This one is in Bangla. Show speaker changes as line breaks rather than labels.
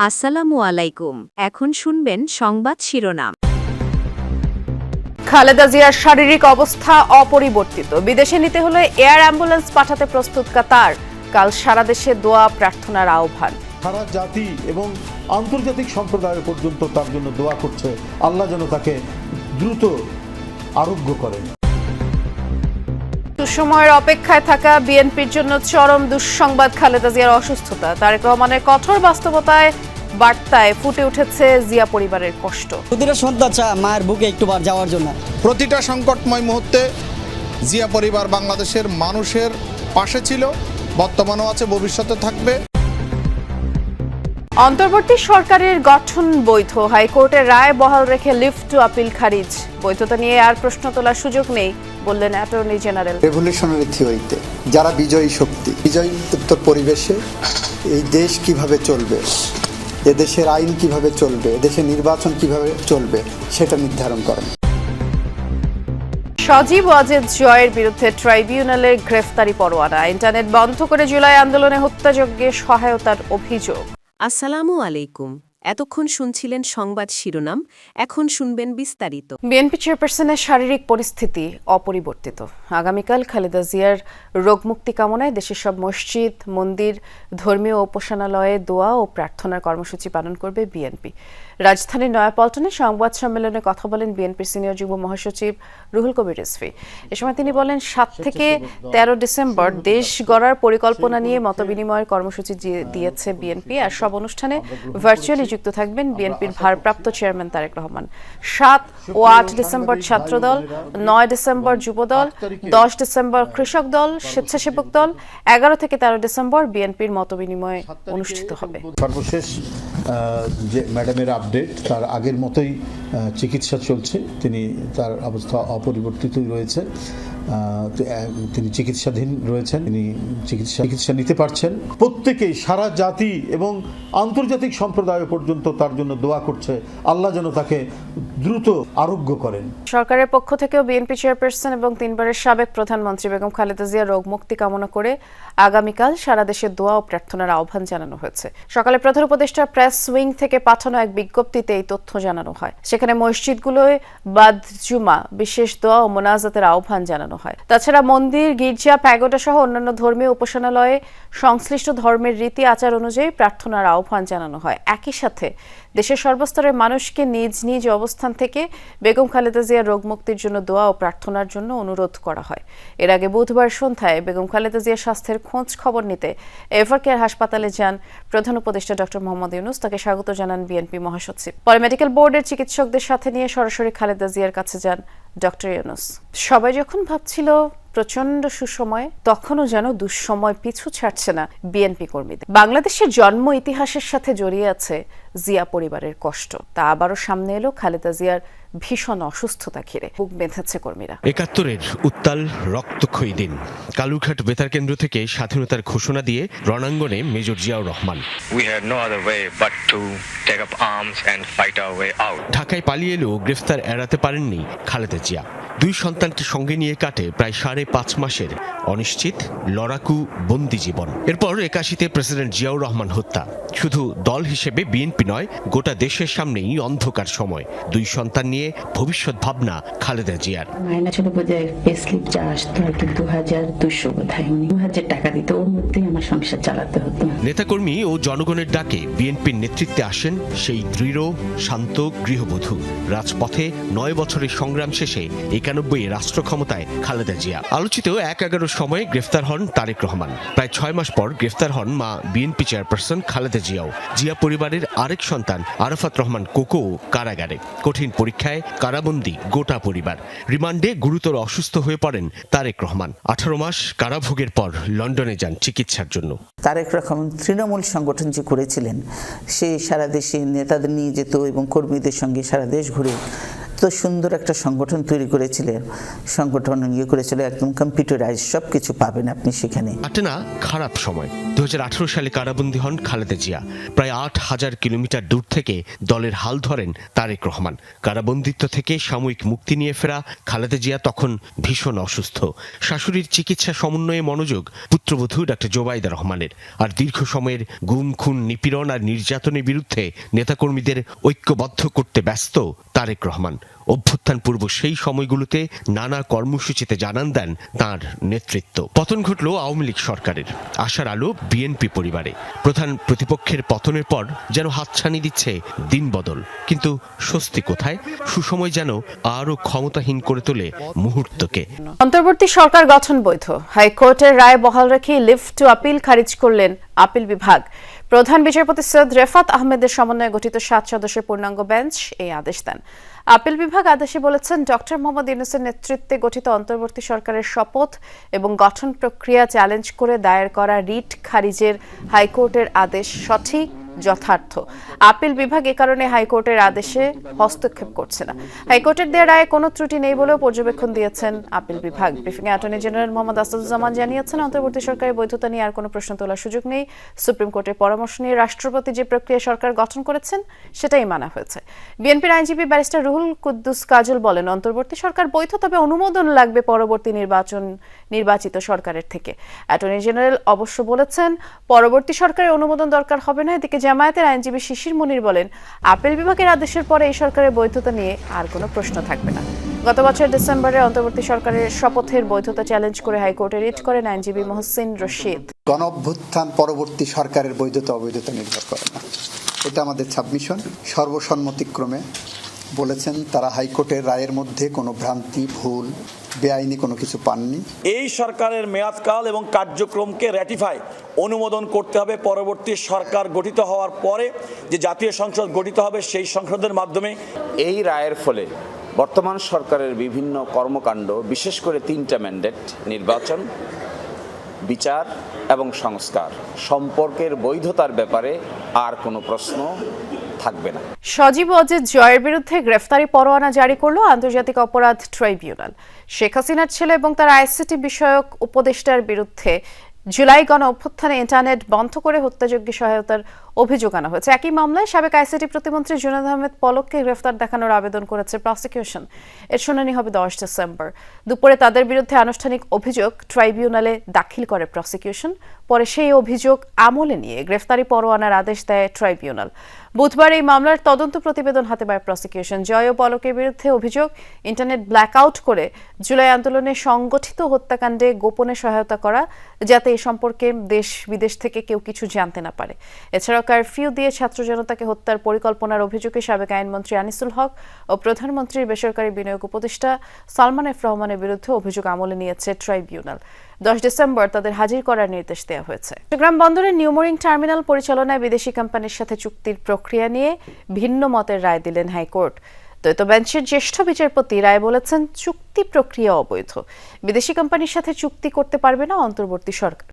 আসসালামু আলাইকুম। এখন শুনবেন সংবাদ শিরোনাম।
খালেদা জিয়ার শারীরিক অবস্থা অপরিবর্তিত। বিদেশে নিতে হলে এয়ার অ্যাম্বুলেন্স পাঠাতে প্রস্তুত কাতার। কাল সারা দেশে দোয়া প্রার্থনার আহ্বান।
সারা জাতি এবং আন্তর্জাতিক সম্প্রদায় পর্যন্ত তার জন্য দোয়া করছে, আল্লাহ যেন তাকে দ্রুত আরোগ্য করেন।
দুঃসময়ের অপেক্ষায় থাকা বিএনপির জন্য চরম দুঃসংবাদ খালেদা জিয়ার অসুস্থতা। তারেক রহমানের কঠোর বাস্তবতায় বার্তায় ফুটে উঠেছে জিয়া পরিবারের কষ্ট।
প্রতিটা সন্তান চায় মায়ের বুকে একটু বার যাওয়ার জন্য।
প্রতিটা সংকটময় মুহূর্তে জিয়া পরিবার বাংলাদেশের মানুষের পাশে ছিল, বর্তমানেও আছে, ভবিষ্যতে থাকবে।
অন্তর্বর্তী সরকারের গঠন বৈধ, হাইকোর্টের রায় বহাল রেখে লিফট টু আপিল খারিজ। বৈধতা নিয়ে আর প্রশ্ন তোলার সুযোগ নেই বললেন অ্যাটর্নি জেনারেল।
রেভলিউশনারি থিওরিতে যারা বিজয়ী শক্তি, বিজয়ীত্ব পরিবেশে এই দেশ কিভাবে চলবে, এদেশের আইন কিভাবে চলবে, এদেশের নির্বাচন কিভাবে চলবে সেটা নির্ধারণ করেন।
সজীব ওয়াজেদ জয়ের বিরুদ্ধে ট্রাইব্যুনালের গ্রেফতারি পরোয়ানা। ইন্টারনেট বন্ধ করে জুলাই আন্দোলনে হত্যাযজ্ঞে সহায়তার অভিযোগ।
আসসালামু আলাইকুম। এতক্ষণ শুনছিলেন সংবাদ শিরোনাম, এখন শুনবেন বিস্তারিত।
বিএনপি চেয়ারপারসনের শারীরিক পরিস্থিতি অপরিবর্তিত। আগামীকাল খালেদা জিয়ার রোগমুক্তি কামনায় দেশের সব মসজিদ, মন্দির, ধর্মীয় উপাসনালয়ে দোয়া ও প্রার্থনার কর্মসূচি পালন করবে বিএনপি। রাজধানীর নয়াপল্টনে সংবাদ সম্মেলনে কথা বলেন বিএনপির সিনিয়র যুগ্ম মহাসচিব রুহুল কবির রিজভী। এ সময় তিনি বলেন, 7 থেকে 13 ডিসেম্বর দেশ গড়ার পরিকল্পনা নিয়ে মতবিনিময়ের কর্মসূচি দিয়েছে বিএনপি। আর সব অনুষ্ঠানে ভার্চুয়ালি যুক্ত থাকবেন বিএনপির ভারপ্রাপ্ত চেয়ারম্যান তারেক রহমান। 7 ও 8 ডিসেম্বর ছাত্রদল, 9 ডিসেম্বর যুবদল, 10 ডিসেম্বর কৃষক দল, স্বেচ্ছাসেবক দল, 11 থেকে 13 ডিসেম্বর বিএনপির মতবিনিময় অনুষ্ঠিত হবে।
সর্বশেষ যে ম্যাডামের আপডেট, তার আগের মতোই চিকিৎসা চলছে, তার অবস্থা অপরিবর্তিতই রয়েছে। তিনি চিকিৎসাধীন রয়েছেন, তিনি চিকিৎসা নিতে পারছেন। প্রত্যেকেই সারা জাতি এবং আন্তর্জাতিক সম্প্রদায় পর্যন্ত তার জন্য দোয়া করছে, আল্লাহ যেন তাকে দ্রুত আরোগ্য করেন।
সরকারের পক্ষ থেকেও বিএনপি চেয়ারপারসন এবং 3 বারের সাবেক প্রধানমন্ত্রী বেগম খালেদা জিয়ার রোগ মুক্তি কামনা করে আগামীকাল সারা দেশে দোয়া ও প্রার্থনার আহ্বান জানানো হয়েছে। সকালে প্রধান উপদেষ্টা প্রেস উইং থেকে পাঠানো এক বিজ্ঞপ্তিতে এই তথ্য জানানো হয়। সেখানে মসজিদগুলোয় বাদ জুমা বিশেষ দোয়া ও মোনাজাতের আহ্বান জানানো হয়। তাছাড়া মন্দির, গির্জা, প্যাগোডা সহ অন্যান্য ধর্মীয় উপাসনালয়ে সংশ্লিষ্ট ধর্মের রীতি আচার অনুযায়ী প্রার্থনার আহ্বান জানানো হয়। একই সাথে দেশের সর্বস্তরের মানুষকে নিজ নিজ অবস্থান থেকে বেগম খালেদা জিয়ার রোগ মুক্তির জন্য দোয়া ও প্রার্থনার জন্য অনুরোধ করা হয়। এর আগে বুধবার সন্ধ্যায় বেগম খালেদা জিয়ার স্বাস্থ্যের খোঁজ খবর নিতে এভারকেয়ার হাসপাতালে যান প্রধান উপদেষ্টা ডক্টর মোহাম্মদ ইউনূস। তাকে স্বাগত জানান বিএনপি মহাসচিব। পরে মেডিকেল বোর্ডের চিকিৎসকদের সাথে নিয়ে সরাসরি খালেদা জিয়ার কাছে যান ডক্টর ইউনূস। সবাই যখন ভাবছিল প্রচন্ড সুসময়, তখনও যেন দুঃসময় পিছু ছাড়ছে না বিএনপি কর্মীদের। বাংলাদেশের জন্ম ইতিহাসের সাথে জড়িয়ে আছে জিয়া পরিবারের কষ্ট। তা আবারও সামনে এলো খালেদা জিয়ার ভীষণ অসুস্থতা ঘিরে। বুক বেঁধেছে কর্মীরা।
৭১-এর উত্তাল রক্তক্ষয়ী দিন। কালুরঘাট বেতার কেন্দ্র থেকে স্বাধীনতার ঘোষণা দিয়ে রণাঙ্গনে মেজর জিয়াউর রহমান। ঢাকায় পালিয়ে এলেও গ্রেফতার এড়াতে পারেননি খালেদা জিয়া। 2 সন্তানকে সঙ্গে নিয়ে কাটে প্রায় 5.5 মাসের অনিশ্চিত লড়াকু বন্দি জীবন। এরপর 81-তে প্রেসিডেন্ট জিয়াউর রহমান হত্যা। শুধু দল হিসেবে বিএনপি নয়, গোটা দেশের সামনেই অন্ধকার সময়। 2 সন্তান নিয়ে ভবিষ্যৎ ভাবনা খালেদা জিয়ার।
মাইনা ছিল বোধহয় পেস্লিপ যা আসতো হয়তো 2200 বোধহয়, 2000 টাকা দিত, ওর মধ্যেই আমার সংসার চালাতে হতো।
নেতাকর্মী ও জনগণের ডাকে বিএনপির নেতৃত্বে আসেন সেই দৃঢ় শান্ত গৃহবধূ। রাজপথে 9 বছরের সংগ্রাম শেষে 91 রাষ্ট্র ক্ষমতায় খালেদা জিয়া। আলোচিত 1/11 সময়ে গ্রেফতার হন তারেক রহমান। প্রায় 6 মাস পর গ্রেফতার হন মা BNP chairperson Khaleda Xiao. Zia পরিবারের আরেক সন্তান আরাফাত রহমান কোকো কারাগারে। কঠিন পরীক্ষায় কারাবন্দী গোটা পরিবার। রিমান্ডে গুরুতর অসুস্থ হয়ে পড়েন তারেক রহমান। 18 মাস কারাভোগের পর লন্ডনে যান চিকিৎসার জন্য।
তারেক রহমান তৃণমূল সংগঠন যে করেছিলেন, সে সারা দেশে নেতাদের নিয়ে যেত এবং কর্মীদের সঙ্গে সারা দেশ ঘুরে সুন্দর একটা সংগঠন তৈরি করেছিলেন, সংগঠন করেছিল, একদম কম্পিউটারাইজ, সব কিছু পাবেন আপনি সেখানে।
কাটে না খারাপ সময়। 2018 সালে কারাবন্দী হন খালেদা জিয়া। প্রায় 8,000 কিলোমিটার দূর থেকে দলের হাল ধরেন তারেক রহমান। কারাবন্দিত্ব থেকে সাময়িক মুক্তি নিয়ে ফেরা খালেদা জিয়া তখন ভীষণ অসুস্থ। শাশুড়ির চিকিৎসা সমন্বয়ে মনোযোগ পুত্রবধূ ডক্টর জোবাইদা রহমানের। আর দীর্ঘ সময়ের গুম, খুন, নিপীড়ন আর নির্যাতনের বিরুদ্ধে নেতাকর্মীদের ঐক্যবদ্ধ করতে ব্যস্ত তারেক রহমান। অভ্যুত্থান পূর্ব সেই সময়গুলোতে নানা কর্মসূচিতে জানান দেন তার নেতৃত্ব। পতন ঘটল আওয়ামী লীগ সরকারের। আশার আলো বিএনপি পরিবারে। প্রধান প্রতিপক্ষের পতনের পর যেন হাতছানি দিচ্ছে দিন বদল, কিন্তু স্বস্তি কোথায়? সুসময় যেন আরও ক্ষমতাহীন করে তোলে মুহূর্তকে।
অন্তর্বর্তী সরকার গঠন বৈধ, হাইকোর্টের রায় বহাল রেখে লিভ টু আপিল খারিজ করলেন আপিল বিভাগ। প্রধান বিচারপতি সৈয়দ রেফাত আহমেদের সমন্বয়ে গঠিত 7 সদস্যের পূর্ণাঙ্গ বেঞ্চ এই আদেশ দেন। আপিল বিভাগ আদেশে বলেছেন, ডক্টর মোহাম্মদ ইউনূসের নেতৃত্বে গঠিত অন্তর্বর্তী সরকারের শপথ এবং গঠন প্রক্রিয়া চ্যালেঞ্জ করে দায়ের করা রিট খারিজের হাইকোর্টের আদেশ সঠিক, যথার্থ। আপিল বিভাগ এ কারণে হাইকোর্টের আদেশে হস্তক্ষেপ করছে না। হাইকোর্টের দেওয়া রায়ে কোনো ত্রুটি নেই বলেও পর্যবেক্ষণ দিয়েছেন আপিল বিভাগ। ব্রিফিংয়ে অ্যাটর্নি জেনারেল মোহাম্মদ আসাদুজ্জামান জানিয়েছেন, অন্তর্বর্তী সরকারের বৈধতা নিয়ে আর কোনো প্রশ্ন তোলার সুযোগ নেই। সুপ্রিম কোর্টের পরামর্শ নিয়ে রাষ্ট্রপতি যে প্রক্রিয়া সরকার গঠন করেছেন সেটাই মানা হয়েছে। বিএনপির আইনজীবী ব্যারিস্টার রুহুল কুদ্দুস কাজল বলেন, অন্তর্বর্তী সরকার বৈধ, তবে অনুমোদন লাগবে পরবর্তী নির্বাচিত সরকারের থেকে। অ্যাটর্নি জেনারেল অবশ্য বলেছেন, পরবর্তী সরকারের অনুমোদন দরকার হবে না। এদিকে জামায়াতের আইনজীবী শিশির মুনির বলেন, আপিল বিভাগের আদেশের পরে এই সরকারের বৈধতা নিয়ে আর কোনো প্রশ্ন থাকবে না। গত বছর ডিসেম্বরে অন্তর্বর্তী সরকারের শপথের বৈধতা চ্যালেঞ্জ করে হাইকোর্টে রিট করেন আইনজীবী মোহসিন রশিদ।
গণঅভ্যুত্থান পরবর্তী সরকারের বৈধতা অবৈধতা নির্ভর করে না, এটা আমাদের সাবমিশন। সর্বসম্মতিক্রমে বলেছেন তারা হাইকোর্টের রায়ের মধ্যে কোনো ভ্রান্তি, ভুল, বেআইনি কোনো কিছু পাননি।
এই সরকারের মেয়াদকাল এবং কার্যক্রমকে র্যাটিফাই, অনুমোদন করতে হবে পরবর্তী সরকার গঠিত হওয়ার পরে যে জাতীয় সংসদ গঠিত হবে সেই সংসদের মাধ্যমে।
এই রায়ের ফলে বর্তমান সরকারের বিভিন্ন কর্মকাণ্ড, বিশেষ করে 3টা ম্যান্ডেট, নির্বাচন, বিচার এবং সংস্কার সম্পর্কের বৈধতার ব্যাপারে আর কোনো প্রশ্ন থাকবে না।
সজীব অজিত জয়ের বিরুদ্ধে গ্রেফতারি পরোয়ানা জারি করল আন্তর্জাতিক অপরাধ ট্রাইব্যুনাল। শেখ হাসিনার ছেলে এবং তার আইসিটি বিষয়ক উপদেষ্টার বিরুদ্ধে জুলাই গণ অভ্যুত্থানে ইন্টারনেট বন্ধ করে হত্যাযজ্ঞে সহায়তার অভিযোগ আনা হয়েছে। একই মামলায় সাবেক আইসিটি প্রতিমন্ত্রী জুনায়েদ আহমেদ পলককে গ্রেফতার দেখানোর আবেদন করেছে প্রসিকিউশন। এর শুনানি হবে 10 ডিসেম্বর। দুপুরে তাদের বিরুদ্ধে আনুষ্ঠানিক অভিযোগ ট্রাইব্যুনালে দাখিল করে প্রসিকিউশন। পরে সেই অভিযোগ আমলে নিয়ে গ্রেফতারি পরোয়ানার আদেশ দেয় ট্রাইব্যুনাল। বুধবার এই মামলার তদন্ত প্রতিবেদন হাতে পায় প্রসিকিউশন। জয় ও পলকের বিরুদ্ধে অভিযোগ ইন্টারনেট ব্ল্যাকআউট করে জুলাই আন্দোলনে সংগঠিত হত্যাকাণ্ডে গোপনে সহায়তা করা, যাতে এ সম্পর্কে দেশ বিদেশ থেকে কেউ কিছু জানতে না পারে। এছাড়াও কারফিউ দিয়ে ছাত্র জনতাকে হত্যার পরিকল্পনার অভিযোগে সাবেক আইনমন্ত্রী আনিসুল হক ও প্রধানমন্ত্রীর বেসরকারি বিনিয়োগ উপদেষ্টা সালমান এফ রহমানের বিরুদ্ধে অভিযোগ আমলে নিয়েছে ট্রাইব্যুনাল। 10 ডিসেম্বর তাদের হাজির করার নির্দেশ দেওয়া হয়েছে। চট্টগ্রাম বন্দরের নিউমোরিং টার্মিনাল পরিচালনায় বিদেশি কোম্পানির সাথে চুক্তির প্রক্রিয়া নিয়ে ভিন্ন মতের রায় দিলেন হাইকোর্ট। দ্বৈত বেঞ্চের জ্যেষ্ঠ বিচারপতি রায় বলেছেন, চুক্তি প্রক্রিয়া অবৈধ। বিদেশি কোম্পানির সাথে চুক্তি করতে পারবে না অন্তর্বর্তী সরকার।